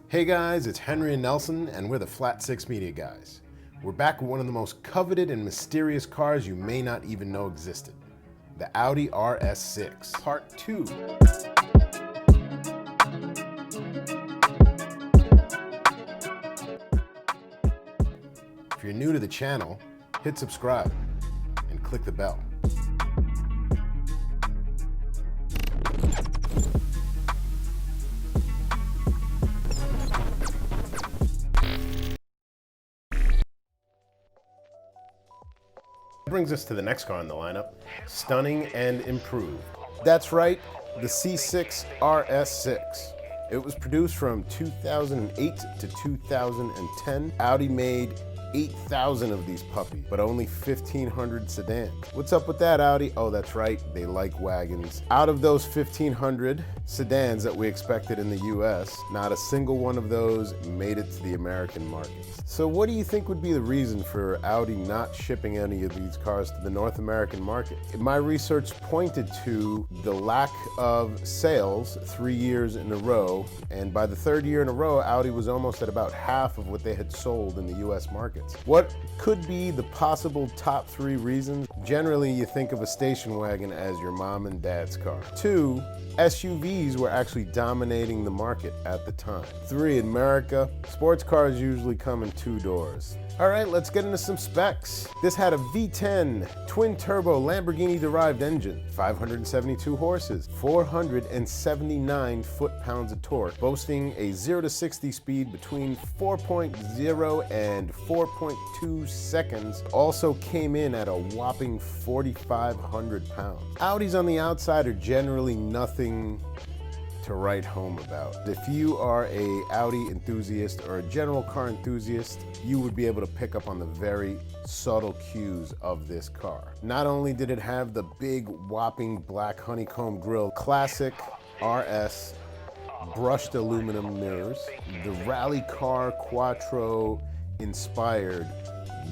Hey guys, it's Henry and Nelson, and we're the Flat 6 Media guys. We're back with one of the most coveted and mysterious cars you may not even know existed. The Audi RS6, Part 2. If you're new to the channel, hit subscribe and click the bell. Brings us to the next car in the lineup, stunning and improved. That's right, the C6 RS6. It was produced from 2008 to 2010. Audi made 8,000 of these puppies, but only 1,500 sedans. What's up with that, Audi? Oh, that's right, they like wagons. Out of those 1,500 sedans that we expected in the US, not a single one of those made it to the American markets. So what do you think would be the reason for Audi not shipping any of these cars to the North American market? My research pointed to the lack of sales 3 years in a row, and by the third year in a row, Audi was almost at about half of what they had sold in the US markets. What could be the possible top 3 reasons? Generally, you think of a station wagon as your mom and dad's car. 2, SUVs were actually dominating the market at the time. 3, in America, sports cars usually come in 2 doors. All right, let's get into some specs. This had a V10 twin-turbo Lamborghini-derived engine, 572 horses, 479 foot-pounds of torque, boasting a 0 to 60 speed between 4.0 and 4.2 seconds. Also came in at a whopping 4,500 pounds. Audis on the outside are generally nothing to write home about. If you are a Audi enthusiast or a general car enthusiast, you would be able to pick up on the very subtle cues of this car. Not only did it have the big whopping black honeycomb grille, classic RS brushed aluminum mirrors, the rally car quattro inspired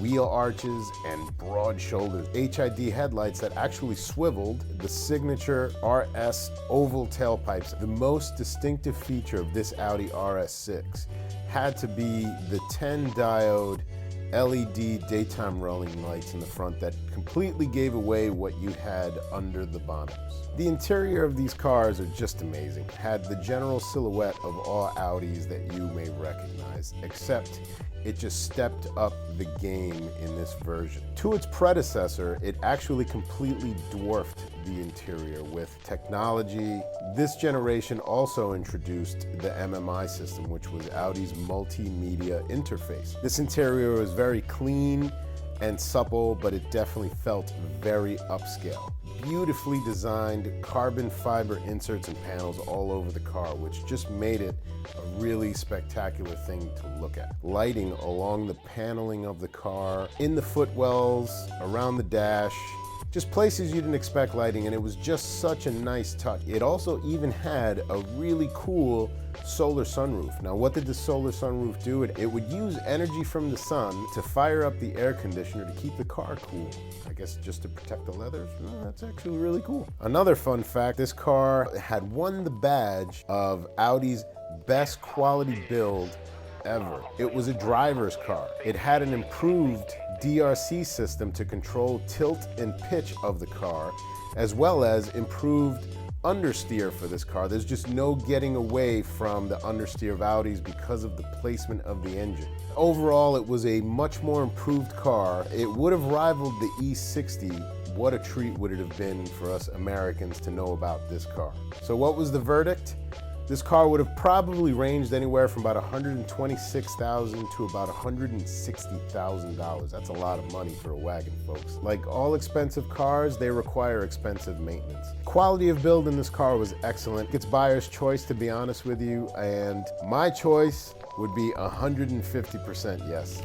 wheel arches and broad shoulders, HID headlights that actually swiveled, the signature RS oval tailpipes. The most distinctive feature of this Audi RS6 had to be the 10 diode LED daytime rolling lights in the front that completely gave away what you had under the bonnets. The interior of these cars are just amazing. Had the general silhouette of all Audis that you may recognize, except it just stepped up the game in this version. To its predecessor, it actually completely dwarfed the interior with technology. This generation also introduced the MMI system, which was Audi's multimedia interface. This interior was very clean and supple, but it definitely felt very upscale. Beautifully designed carbon fiber inserts and panels all over the car, which just made it a really spectacular thing to look at. Lighting along the paneling of the car, in the footwells, around the dash, just places you didn't expect lighting, and it was just such a nice touch. It also even had a really cool solar sunroof. Now, what did the solar sunroof do? It would use energy from the sun to fire up the air conditioner to keep the car cool. I guess just to protect the leathers. Oh, that's actually really cool. Another fun fact, this car had won the badge of Audi's best quality build ever. It was a driver's car. It had an improved DRC system to control tilt and pitch of the car, as well as improved understeer for this car. There's just no getting away from the understeer of Audis because of the placement of the engine. Overall, it was a much more improved car. It would have rivaled the E60. What a treat would it have been for us Americans to know about this car. So what was the verdict? This car would have probably ranged anywhere from about $126,000 to about $160,000. That's a lot of money for a wagon, folks. Like all expensive cars, they require expensive maintenance. Quality of build in this car was excellent. It's buyer's choice, to be honest with you, and my choice would be 150% yes.